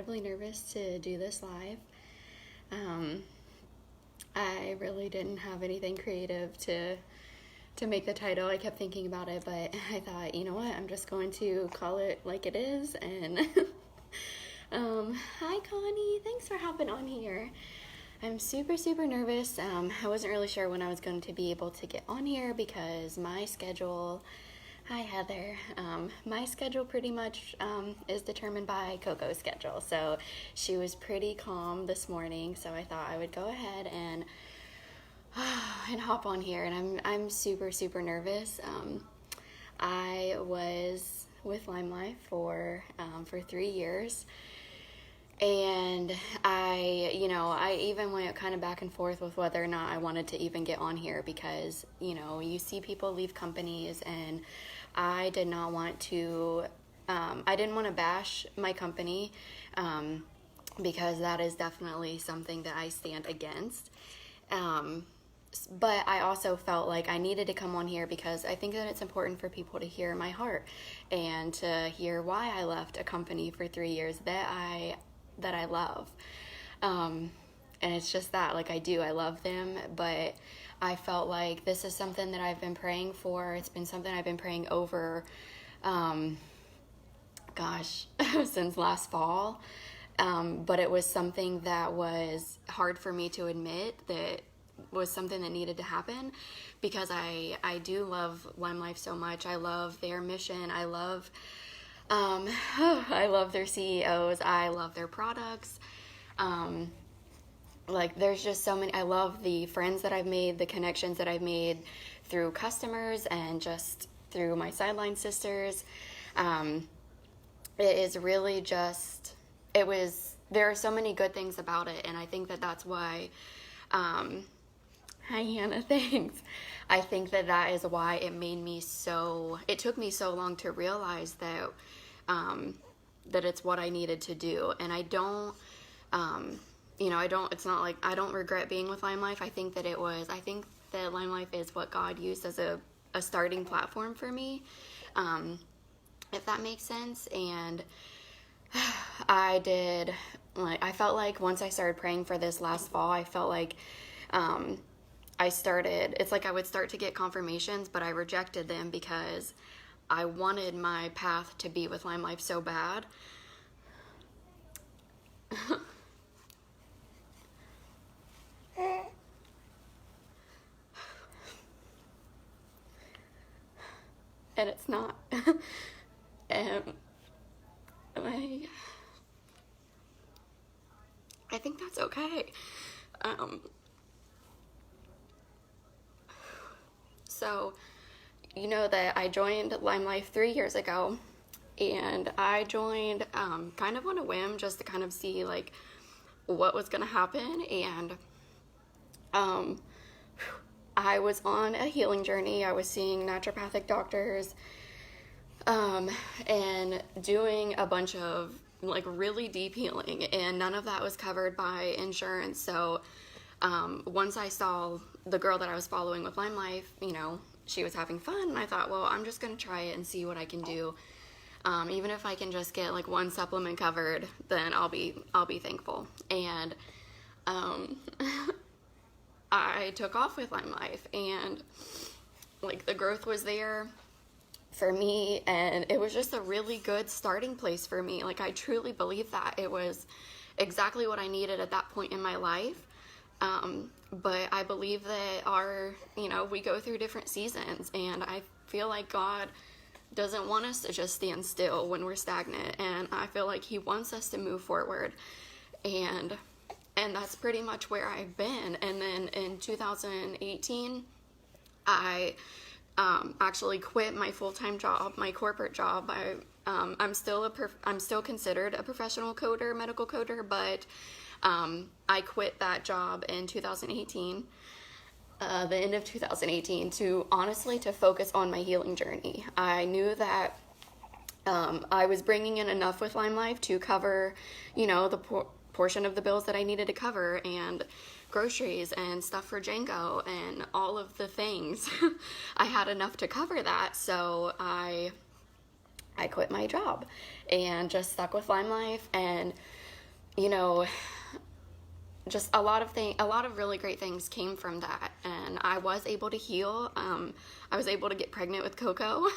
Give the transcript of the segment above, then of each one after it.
incredibly nervous to do this live. Um, I really didn't have anything creative to make the title. I kept thinking about it, but I thought, you know what, I'm just going to call it like it is. And hi Connie, thanks for hopping on here. I'm super nervous. I wasn't really sure when I was going to be able to get on here because my schedule, hi Heather, my schedule pretty much is determined by Coco's schedule. So she was pretty calm this morning, so I thought I would go ahead and hop on here. And I'm super nervous. I was with LimeLife for 3 years. And I even went kind of back and forth with whether or not I wanted to even get on here because, you see people leave companies, and I did not want to, I didn't want to bash my company because that is definitely something that I stand against. But I also felt like I needed to come on here because I think that it's important for people to hear my heart and to hear why I left a company for 3 years that I love. And it's just that, like, I love them, but I felt like this is something that I've been praying for. It's been something I've been praying over, since last fall. But it was something that was hard for me to admit that was something that needed to happen because I do love LimeLife so much. I love their mission. I love their CEOs. I love their products. There's just so many. I love the friends that I've made, the connections that I've made through customers and just through my sideline sisters. It is really just, there are so many good things about it. And I think that that's why, hi Hannah, thanks. I think that is why it took me so long to realize that it's what I needed to do. And I don't regret being with LimeLife. I think that LimeLife is what God used as a starting platform for me, if that makes sense. And I felt like once I started praying for this last fall, I felt like, it's like I would start to get confirmations, but I rejected them because I wanted my path to be with LimeLife so bad. And it's not. I think that's okay. So, that I joined LimeLife 3 years ago, and I joined kind of on a whim just to kind of see like what was going to happen. And I was on a healing journey. I was seeing naturopathic doctors and doing a bunch of like really deep healing, and none of that was covered by insurance. So once I saw the girl that I was following with LimeLife, she was having fun, and I thought, well, I'm just going to try it and see what I can do. Even if I can just get like one supplement covered, then I'll be thankful. And I took off with LimeLife, and like the growth was there for me, and it was just a really good starting place for me. Like, I truly believe that it was exactly what I needed at that point in my life. But I believe that we go through different seasons, and I feel like God doesn't want us to just stand still when we're stagnant, and I feel like He wants us to move forward, and that's pretty much where I've been. And then in 2018, I actually quit my full-time job, my corporate job. I'm still considered a professional coder, medical coder, but I quit that job in 2018, the end of 2018, to focus on my healing journey. I knew that I was bringing in enough with LimeLife to cover, the portion of the bills that I needed to cover, and groceries and stuff for Django and all of the things. I had enough to cover that, so I quit my job and just stuck with LimeLife. And you know, just a lot of really great things came from that, and I was able to heal. I was able to get pregnant with Coco.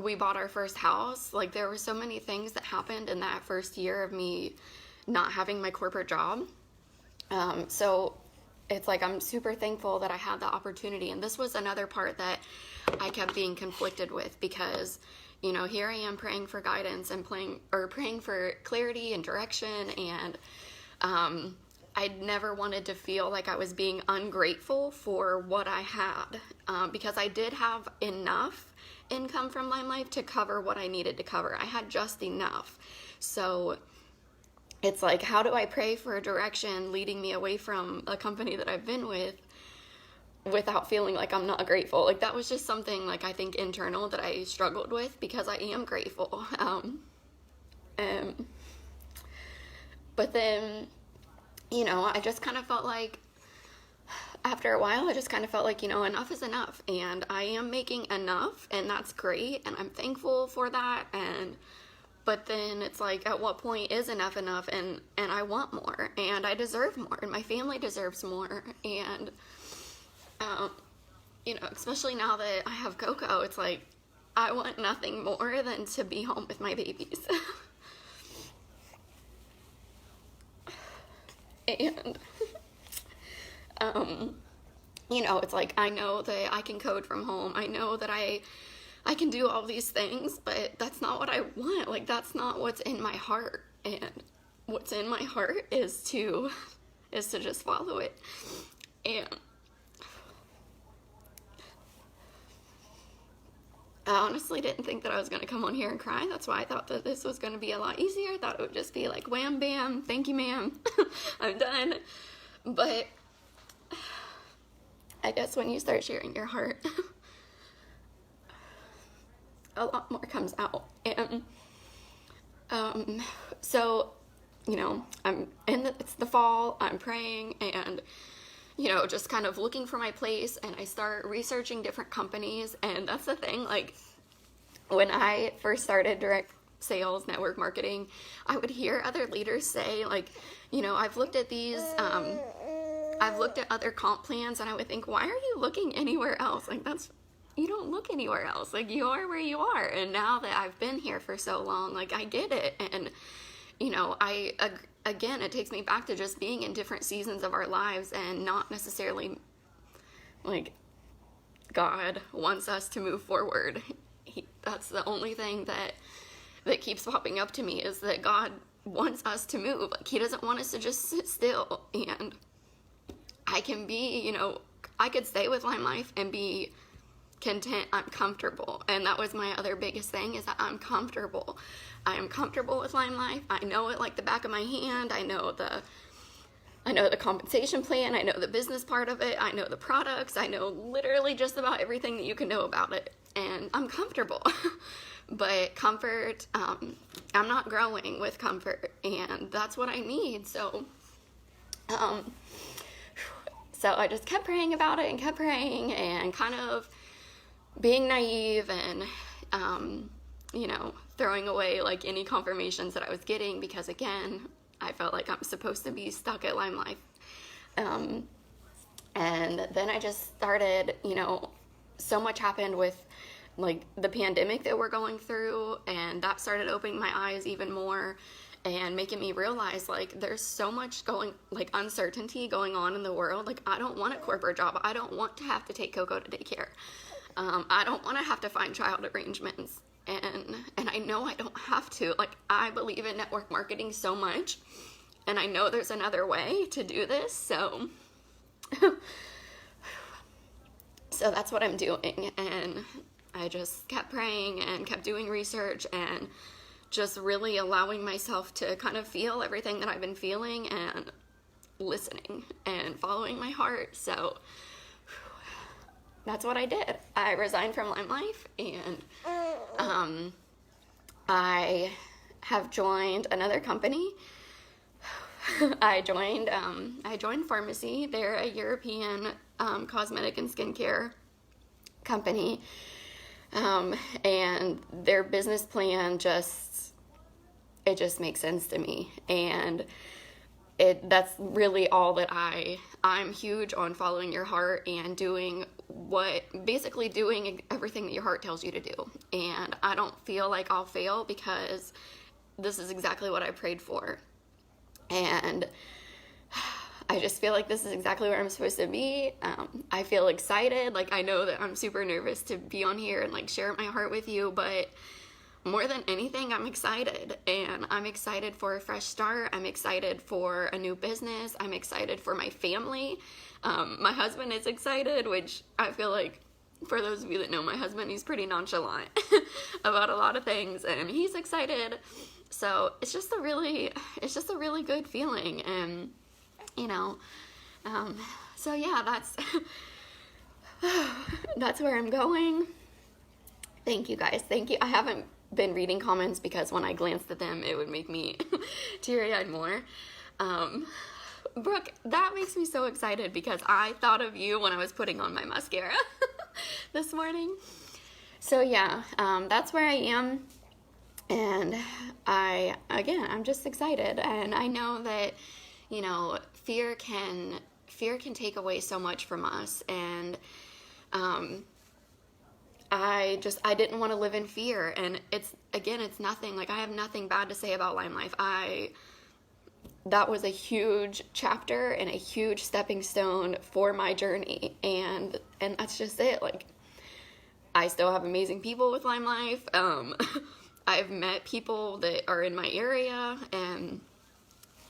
We bought our first house. Like, there were so many things that happened in that first year of me not having my corporate job. So it's like, I'm super thankful that I had the opportunity. And this was another part that I kept being conflicted with, because, you know, here I am praying for guidance and praying for clarity and direction. And I'd never wanted to feel like I was being ungrateful for what I had, because I did have enough income from LimeLife to cover what I needed to cover. I had just enough. So it's like, how do I pray for a direction leading me away from a company that I've been with without feeling like I'm not grateful? Like, that was just something, like, I think internal that I struggled with, because I am grateful. But then, you know, I just kind of felt like, after a while, I just kind of felt like, you know, enough is enough, and I am making enough, and that's great, and I'm thankful for that. But then it's like, at what point is enough enough? And I want more, and I deserve more, and my family deserves more. And you know, especially now that I have Coco, it's like, I want nothing more than to be home with my babies. And you know, it's like, I know that I can code from home. I know that I can do all these things, but that's not what I want. Like, that's not what's in my heart. And what's in my heart is to just follow it. And I honestly didn't think that I was going to come on here and cry. That's why I thought that this was going to be a lot easier. I thought it would just be like, wham, bam, thank you, ma'am, I'm done. But I guess when you start sharing your heart, a lot more comes out. And so, you know, it's the fall, I'm praying, and, you know, just kind of looking for my place, and I start researching different companies. And that's the thing, like, when I first started direct sales, network marketing, I would hear other leaders say, like, you know, I've looked at these, I've looked at other comp plans, and I would think, why are you looking anywhere else? Like, you don't look anywhere else. Like, you are where you are. And now that I've been here for so long, like, I get it. And, you know, again, it takes me back to just being in different seasons of our lives, and not necessarily, like, God wants us to move forward. That's the only thing that keeps popping up to me, is that God wants us to move. Like, he doesn't want us to just sit still. And I can be, you know, I could stay with LimeLife and be content. I'm comfortable. And that was my other biggest thing, is that I'm comfortable. I am comfortable with LimeLife. I know it like the back of my hand. I know the compensation plan. I know the business part of it. I know the products. I know literally just about everything that you can know about it. And I'm comfortable. But comfort, I'm not growing with comfort, and that's what I need. So I just kept praying about it, and kept praying, and kind of being naive, and you know, throwing away like any confirmations that I was getting, because again, I felt like I'm supposed to be stuck at LimeLife. And then I just started, you know, so much happened with like the pandemic that we're going through, and that started opening my eyes even more, and making me realize, like, there's so much uncertainty going on in the world. Like, I don't want a corporate job. I don't want to have to take Coco to daycare. I don't want to have to find child arrangements. And I know I don't have to. Like, I believe in network marketing so much, and I know there's another way to do this. So that's what I'm doing. And I just kept praying and kept doing research, and just really allowing myself to kind of feel everything that I've been feeling, and listening and following my heart. So that's what I did. I resigned from LimeLife, and I have joined another company. I joined Pharmacy. They're a European cosmetic and skincare company. And their business plan just, it just makes sense to me. And that's really all that I'm huge on following your heart and doing everything that your heart tells you to do. And I don't feel like I'll fail because this is exactly what I prayed for. And I just feel like this is exactly where I'm supposed to be. I feel excited. Like, I know that I'm super nervous to be on here and like share my heart with you, but more than anything, I'm excited. And I'm excited for a fresh start. I'm excited for a new business. I'm excited for my family. My husband is excited, which I feel like, for those of you that know my husband, he's pretty nonchalant about a lot of things, and he's excited. So it's just a really good feeling. And so yeah, that's where I'm going. Thank you guys. Thank you. I haven't been reading comments because when I glanced at them, it would make me teary-eyed more. Brooke, that makes me so excited because I thought of you when I was putting on my mascara this morning. So yeah, that's where I am. And I'm just excited. And I know that, fear can take away so much from us. And, I didn't want to live in fear. And it's nothing, like, I have nothing bad to say about LimeLife. That was a huge chapter and a huge stepping stone for my journey. And that's just it. Like, I still have amazing people with LimeLife. I've met people that are in my area, and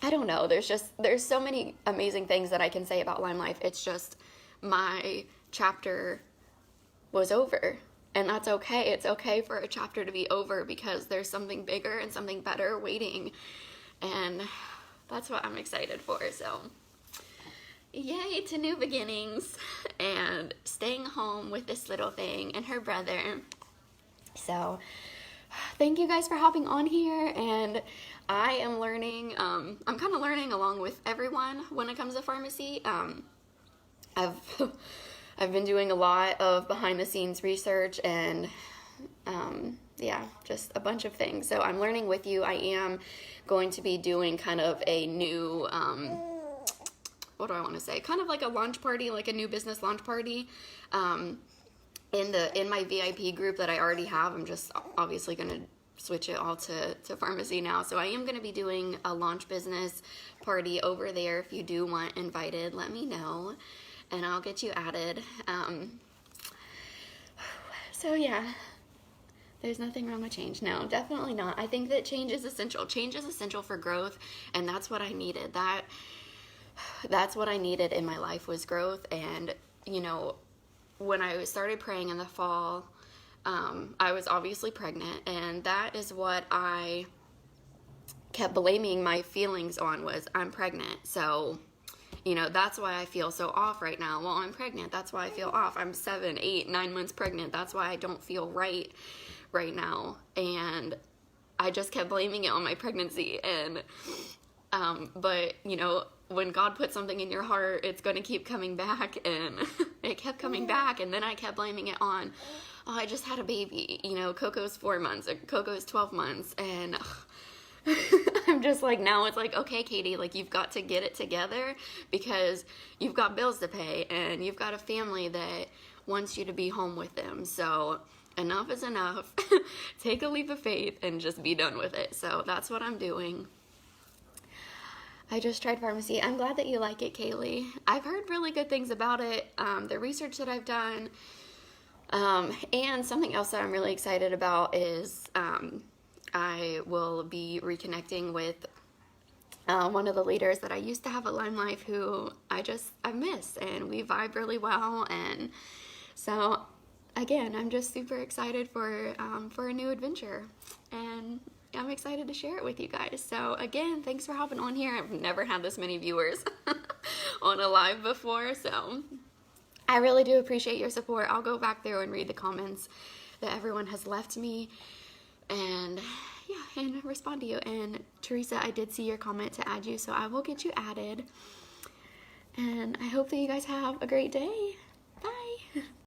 I don't know, there's so many amazing things that I can say about LimeLife. It's just my chapter was over, and that's okay. It's okay for a chapter to be over because there's something bigger and something better waiting, and that's what I'm excited for. So yay to new beginnings and staying home with this little thing and her brother. So thank you guys for hopping on here, and I am learning, I'm kind of learning along with everyone when it comes to pharmacy. I've been doing a lot of behind the scenes research and, just a bunch of things. So I'm learning with you. I am going to be doing kind of a new, what do I want to say? Kind of like a launch party, like a new business launch party, in my VIP group that I already have. I'm just obviously going to switch it all to pharmacy now. So I am going to be doing a launch business party over there. If you do want invited, let me know and I'll get you added. So yeah, there's nothing wrong with change. No, definitely not. I think that change is essential. Change is essential for growth, and that's what I needed. That's what I needed in my life, was growth. And when I started praying in the fall, I was obviously pregnant, and that is what I kept blaming my feelings on, was I'm pregnant. So, that's why I feel so off right now. Well, I'm pregnant. That's why I feel off. I'm 7, 8, 9 months pregnant. That's why I don't feel right now. And I just kept blaming it on my pregnancy. And, but, when God puts something in your heart, it's going to keep coming back, and it kept coming back, and then I kept blaming it on, I just had a baby, Coco's 4 months, or Coco's 12 months, and I'm just like, now it's like, okay, Katie, like, you've got to get it together, because you've got bills to pay, and you've got a family that wants you to be home with them, so enough is enough. Take a leap of faith and just be done with it. So that's what I'm doing. I just tried pharmacy. I'm glad that you like it, Kaylee. I've heard really good things about it, the research that I've done, and something else that I'm really excited about is I will be reconnecting with one of the leaders that I used to have at LimeLife, who I miss, and we vibe really well. And so again, I'm just super excited for a new adventure, and I'm excited to share it with you guys. So again, thanks for hopping on here. I've never had this many viewers on a live before, so I really do appreciate your support. I'll go back through and read the comments that everyone has left me, and and respond to you. And Teresa, I did see your comment to add you, so I will get you added. And I hope that you guys have a great day.